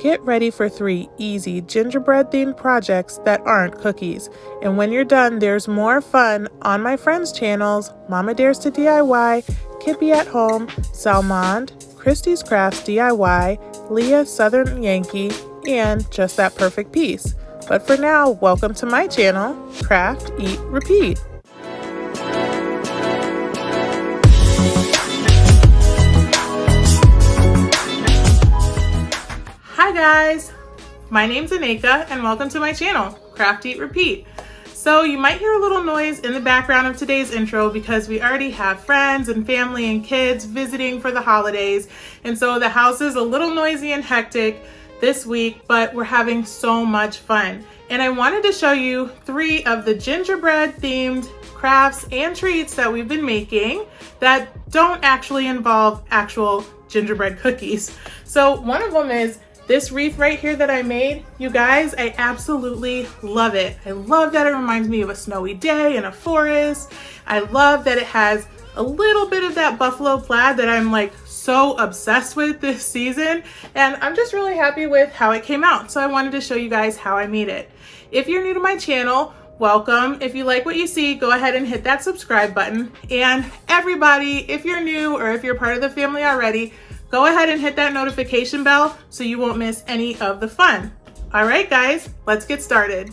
Get ready for 3 easy gingerbread themed projects that aren't cookies. And when you're done, there's more fun on my friends' channels, Mama Dares to DIY, Kippy at Home, Salmond, Christy's Crafts DIY, Leah Southern Yankee, and Just That Perfect Piece. But for now, welcome to my channel, Craft, Eat, Repeat. Hi guys, my name's Aneka and welcome to my channel, Craft, Eat, Repeat. So you might hear a little noise in the background of today's intro because we already have friends and family and kids visiting for the holidays. And so the house is a little noisy and hectic this week, but we're having so much fun. And I wanted to show you 3 of the gingerbread themed crafts and treats that we've been making that don't actually involve actual gingerbread cookies. So one of them is this wreath right here that I made. You guys, I absolutely love it. I love that it reminds me of a snowy day in a forest. I love that it has a little bit of that buffalo plaid that I'm like so obsessed with this season. And I'm just really happy with how it came out. So I wanted to show you guys how I made it. If you're new to my channel, welcome. If you like what you see, go ahead and hit that subscribe button. And everybody, if you're new or if you're part of the family already, go ahead and hit that notification bell so you won't miss any of the fun. All right, guys, let's get started.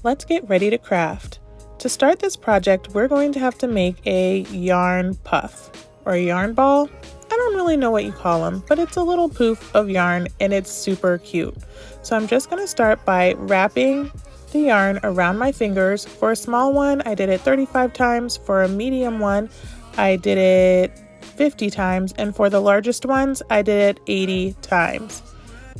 Let's get ready to craft. To start this project, we're going to have to make a yarn puff or a yarn ball. I don't really know what you call them, but it's a little poof of yarn and it's super cute. So I'm just going to start by wrapping the yarn around my fingers. For a small one, I did it 35 times. For a medium one, I did it 50 times, and for the largest ones, I did it 80 times.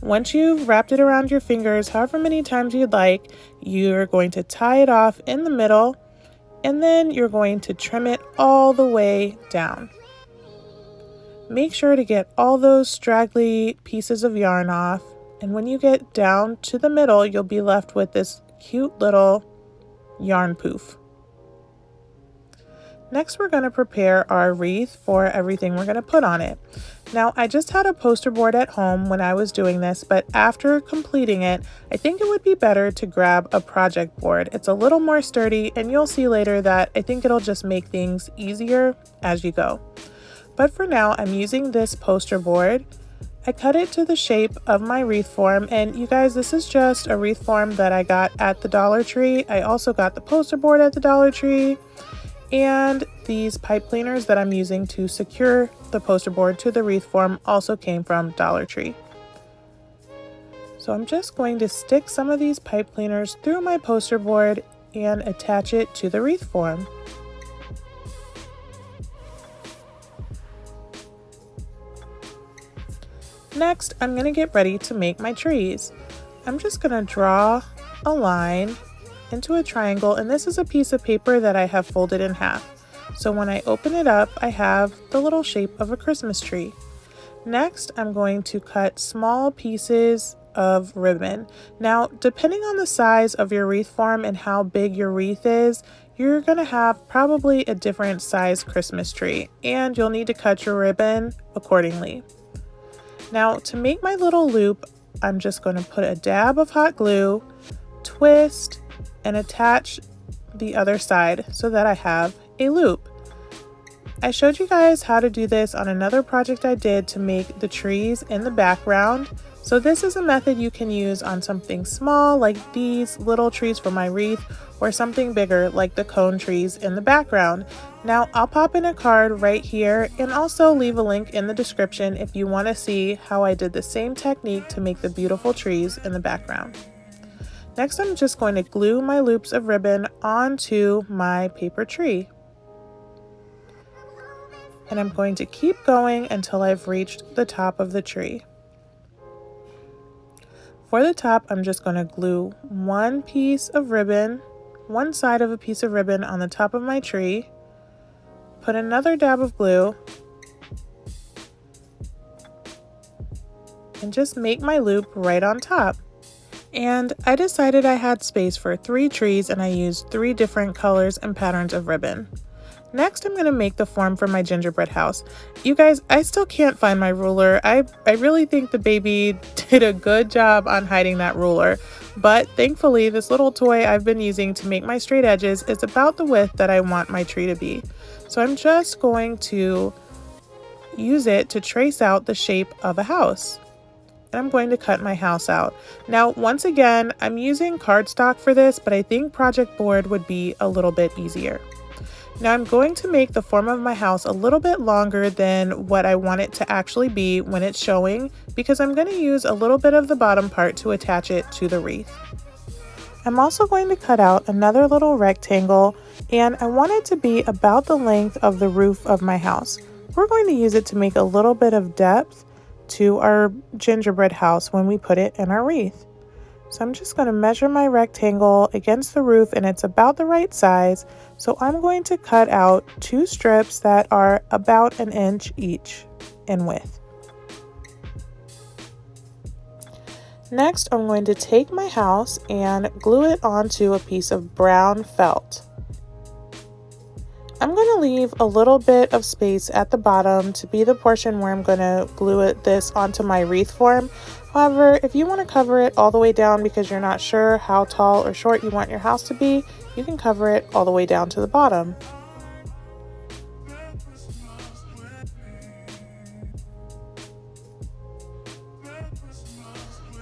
Once you've wrapped it around your fingers, however many times you'd like, you're going to tie it off in the middle, and then you're going to trim it all the way down. Make sure to get all those straggly pieces of yarn off, and when you get down to the middle, you'll be left with this cute little yarn poof. Next, we're going to prepare our wreath for everything we're going to put on it. Now, I just had a poster board at home when I was doing this, but after completing it, I think it would be better to grab a project board. It's a little more sturdy, and you'll see later that I think it'll just make things easier as you go. But for now, I'm using this poster board. I cut it to the shape of my wreath form, and you guys, this is just a wreath form that I got at the Dollar Tree. I also got the poster board at the Dollar Tree. And these pipe cleaners that I'm using to secure the poster board to the wreath form also came from Dollar Tree. So I'm just going to stick some of these pipe cleaners through my poster board and attach it to the wreath form. Next, I'm going to get ready to make my trees. I'm just going to draw a line into a triangle, and this is a piece of paper that I have folded in half. So when I open it up, I have the little shape of a Christmas tree. Next, I'm going to cut small pieces of ribbon. Now, depending on the size of your wreath form and how big your wreath is, you're going to have probably a different size Christmas tree, and you'll need to cut your ribbon accordingly. Now, to make my little loop, I'm just going to put a dab of hot glue, twist, and attach the other side so that I have a loop. I showed you guys how to do this on another project I did to make the trees in the background. So this is a method you can use on something small like these little trees for my wreath, or something bigger like the cone trees in the background. Now I'll pop in a card right here and also leave a link in the description if you want to see how I did the same technique to make the beautiful trees in the background. Next, I'm just going to glue my loops of ribbon onto my paper tree. And I'm going to keep going until I've reached the top of the tree. For the top, I'm just going to glue one piece of ribbon, one side of a piece of ribbon on the top of my tree, put another dab of glue, and just make my loop right on top. And I decided I had space for 3 trees, and I used 3 different colors and patterns of ribbon. Next, I'm going to make the form for my gingerbread house. You guys, I still can't find my ruler. I really think the baby did a good job on hiding that ruler. But thankfully, this little toy I've been using to make my straight edges is about the width that I want my tree to be. So I'm just going to use it to trace out the shape of a house. And I'm going to cut my house out. Now, once again, I'm using cardstock for this, but I think project board would be a little bit easier. Now I'm going to make the form of my house a little bit longer than what I want it to actually be when it's showing, because I'm going to use a little bit of the bottom part to attach it to the wreath. I'm also going to cut out another little rectangle, and I want it to be about the length of the roof of my house. We're going to use it to make a little bit of depth to our gingerbread house when we put it in our wreath. So I'm just going to measure my rectangle against the roof, and it's about the right size. So I'm going to cut out 2 strips that are about 1 inch each in width. Next, I'm going to take my house and glue it onto a piece of brown felt. I'm going to leave a little bit of space at the bottom to be the portion where I'm going to glue this onto my wreath form. However, if you want to cover it all the way down because you're not sure how tall or short you want your house to be, you can cover it all the way down to the bottom.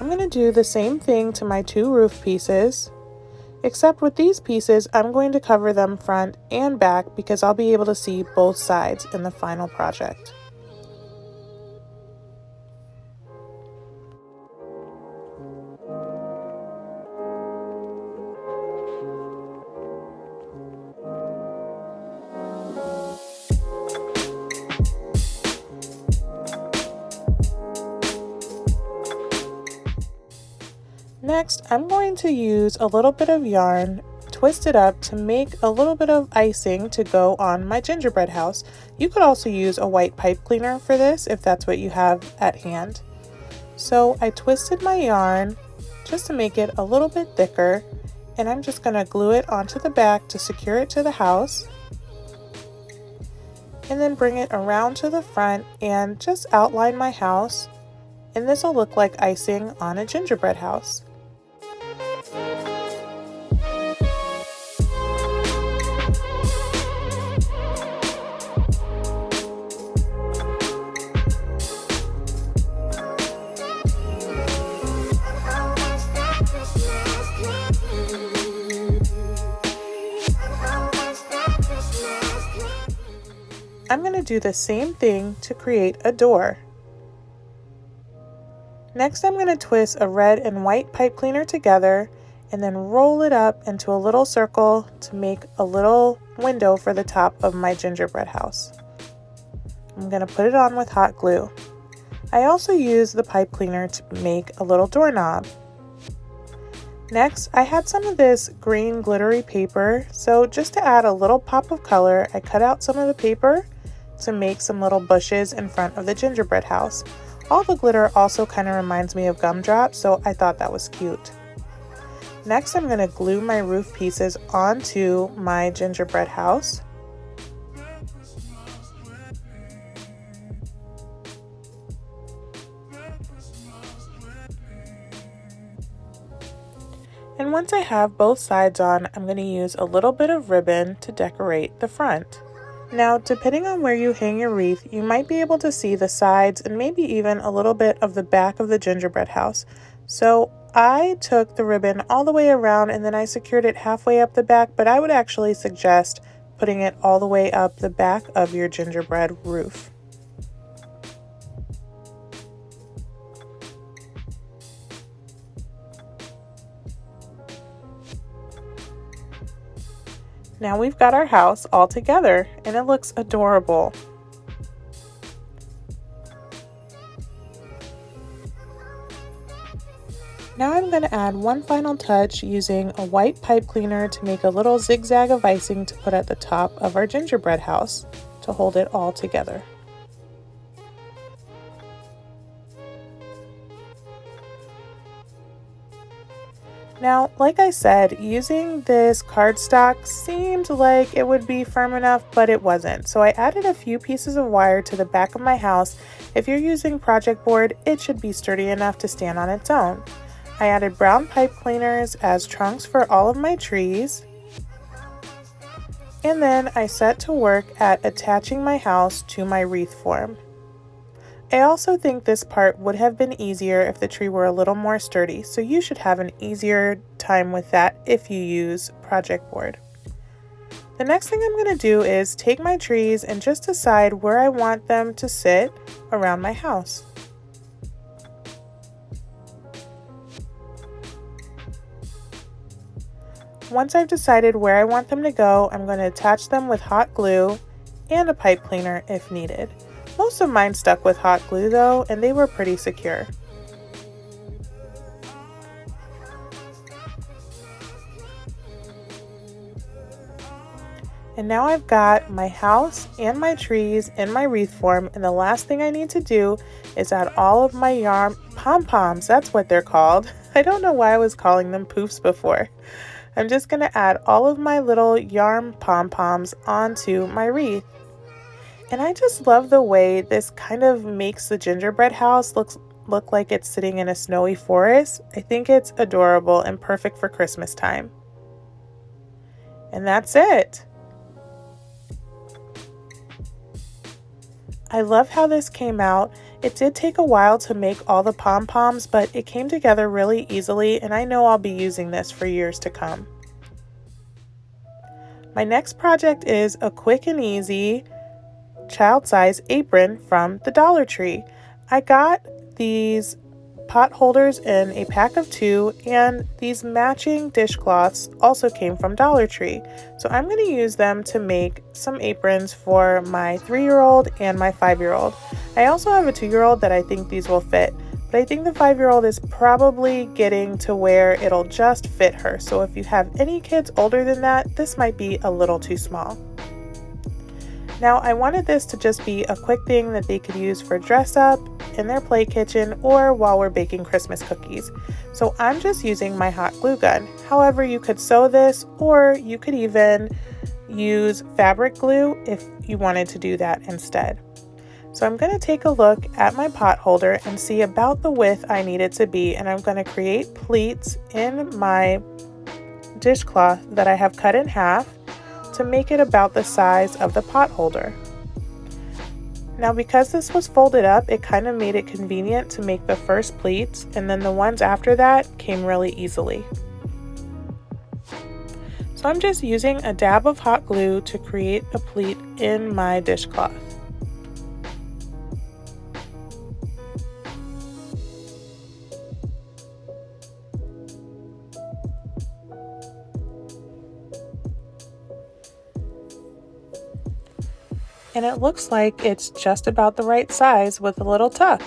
I'm going to do the same thing to my 2 roof pieces, except with these pieces, I'm going to cover them front and back because I'll be able to see both sides in the final project. Next, I'm going to use a little bit of yarn, twist it up to make a little bit of icing to go on my gingerbread house. You could also use a white pipe cleaner for this if that's what you have at hand. So I twisted my yarn just to make it a little bit thicker, and I'm just going to glue it onto the back to secure it to the house, and then bring it around to the front and just outline my house, and this will look like icing on a gingerbread house. I'm going to do the same thing to create a door. Next, I'm going to twist a red and white pipe cleaner together and then roll it up into a little circle to make a little window for the top of my gingerbread house. I'm going to put it on with hot glue. I also use the pipe cleaner to make a little doorknob. Next, I had some of this green glittery paper, so just to add a little pop of color, I cut out some of the paper to make some little bushes in front of the gingerbread house. All the glitter also kind of reminds me of gumdrops, so I thought that was cute. Next, I'm going to glue my roof pieces onto my gingerbread house. And once I have both sides on, I'm going to use a little bit of ribbon to decorate the front. Now, depending on where you hang your wreath, you might be able to see the sides and maybe even a little bit of the back of the gingerbread house. So I took the ribbon all the way around and then I secured it halfway up the back, but I would actually suggest putting it all the way up the back of your gingerbread roof. Now we've got our house all together and it looks adorable. Now I'm going to add one final touch using a white pipe cleaner to make a little zigzag of icing to put at the top of our gingerbread house to hold it all together. Now, like I said, using this cardstock seemed like it would be firm enough, but it wasn't. So I added a few pieces of wire to the back of my house. If you're using project board, it should be sturdy enough to stand on its own. I added brown pipe cleaners as trunks for all of my trees. And then I set to work at attaching my house to my wreath form. I also think this part would have been easier if the tree were a little more sturdy, so you should have an easier time with that if you use project board. The next thing I'm going to do is take my trees and just decide where I want them to sit around my house. Once I've decided where I want them to go, I'm going to attach them with hot glue and a pipe cleaner if needed. Most of mine stuck with hot glue though, and they were pretty secure. And now I've got my house and my trees in my wreath form, and the last thing I need to do is add all of my yarn pom-poms, that's what they're called. I don't know why I was calling them poofs before. I'm just going to add all of my little yarn pom-poms onto my wreath. And I just love the way this kind of makes the gingerbread house look like it's sitting in a snowy forest. I think it's adorable and perfect for Christmas time. And that's it. I love how this came out. It did take a while to make all the pom-poms, but it came together really easily, and I know I'll be using this for years to come. My next project is a quick and easy child-size apron from the Dollar Tree. I got these pot holders in a pack of 2, and these matching dishcloths also came from Dollar Tree. So I'm going to use them to make some aprons for my 3-year-old and my 5-year-old. I also have a 2-year-old that I think these will fit, but I think the 5-year-old is probably getting to where it'll just fit her. So if you have any kids older than that, this might be a little too small. Now I wanted this to just be a quick thing that they could use for dress up, in their play kitchen, or while we're baking Christmas cookies. So I'm just using my hot glue gun. However, you could sew this, or you could even use fabric glue if you wanted to do that instead. So I'm going to take a look at my pot holder and see about the width I need it to be, and I'm going to create pleats in my dishcloth that I have cut in half to make it about the size of the pot holder. Now because this was folded up, it kind of made it convenient to make the first pleats, and then the ones after that came really easily. So I'm just using a dab of hot glue to create a pleat in my dishcloth. And it looks like it's just about the right size with a little tuck.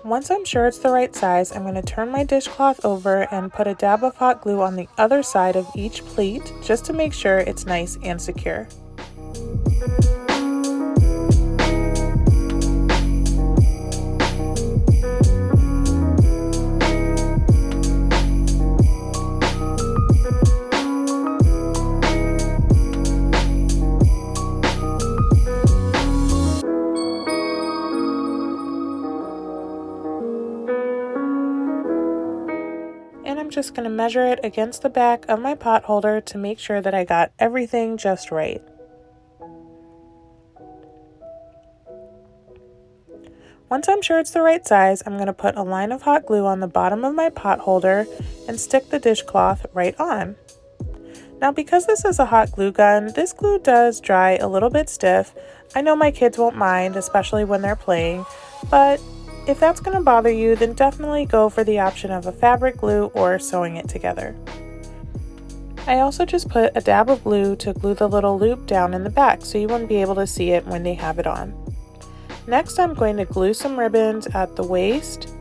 Once I'm sure it's the right size, I'm going to turn my dishcloth over and put a dab of hot glue on the other side of each pleat just to make sure it's nice and secure. I'm just going to measure it against the back of my pot holder to make sure that I got everything just right. Once I'm sure it's the right size, I'm going to put a line of hot glue on the bottom of my pot holder and stick the dishcloth right on. Now because this is a hot glue gun, this glue does dry a little bit stiff. I know my kids won't mind, especially when they're playing, but if that's going to bother you, then definitely go for the option of a fabric glue or sewing it together. I also just put a dab of glue to glue the little loop down in the back so you wouldn't be able to see it when they have it on. Next, I'm going to glue some ribbons at the waist.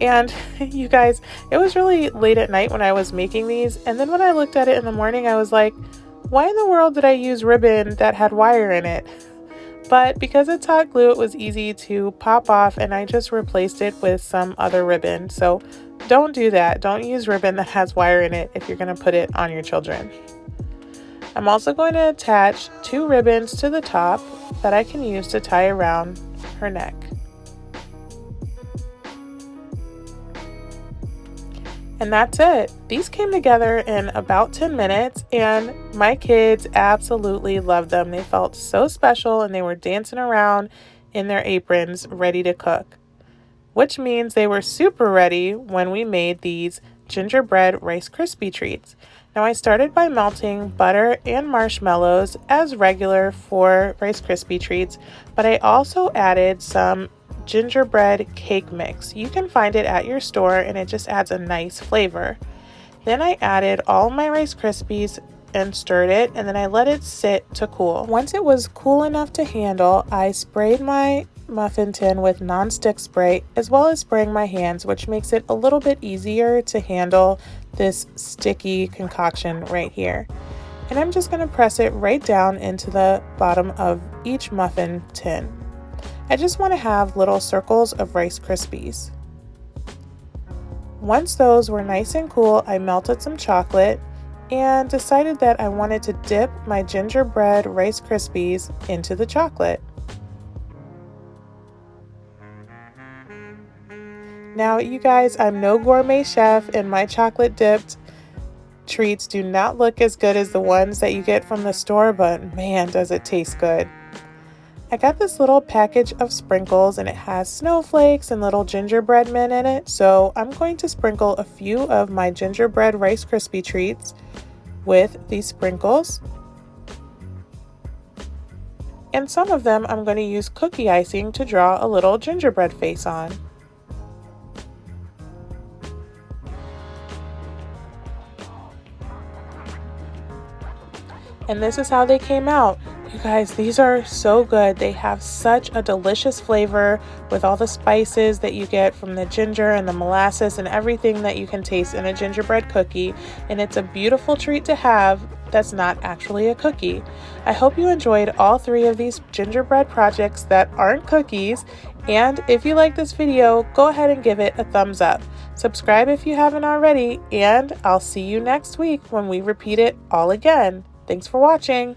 And you guys, it was really late at night when I was making these, and then when I looked at it in the morning, I was like, why in the world did I use ribbon that had wire in it? But because it's hot glue, it was easy to pop off, and I just replaced it with some other ribbon. So don't do that. Don't use ribbon that has wire in it if you're going to put it on your children. I'm also going to attach 2 ribbons to the top that I can use to tie around her neck. And that's it. These came together in about 10 minutes, and my kids absolutely loved them. They felt so special, and they were dancing around in their aprons ready to cook, which means they were super ready when we made these gingerbread Rice Krispie treats. Now, I started by melting butter and marshmallows as regular for Rice Krispie treats, but I also added some gingerbread cake mix. You can find it at your store, and it just adds a nice flavor. Then I added all my Rice Krispies and stirred it, and then I let it sit to cool. Once it was cool enough to handle, I sprayed my muffin tin with non-stick spray, as well as spraying my hands, which makes it a little bit easier to handle this sticky concoction right here. And I'm just going to press it right down into the bottom of each muffin tin. I just want to have little circles of Rice Krispies. Once those were nice and cool, I melted some chocolate and decided that I wanted to dip my gingerbread Rice Krispies into the chocolate. Now, you guys, I'm no gourmet chef, and my chocolate dipped treats do not look as good as the ones that you get from the store, but man, does it taste good. I got this little package of sprinkles, and it has snowflakes and little gingerbread men in it, so I'm going to sprinkle a few of my gingerbread Rice Krispie treats with these sprinkles. And some of them I'm going to use cookie icing to draw a little gingerbread face on. And this is how they came out. You guys, these are so good. They have such a delicious flavor with all the spices that you get from the ginger and the molasses and everything that you can taste in a gingerbread cookie. And it's a beautiful treat to have that's not actually a cookie. I hope you enjoyed all 3 of these gingerbread projects that aren't cookies. And if you like this video, go ahead and give it a thumbs up. Subscribe if you haven't already, and I'll see you next week when we repeat it all again. Thanks for watching.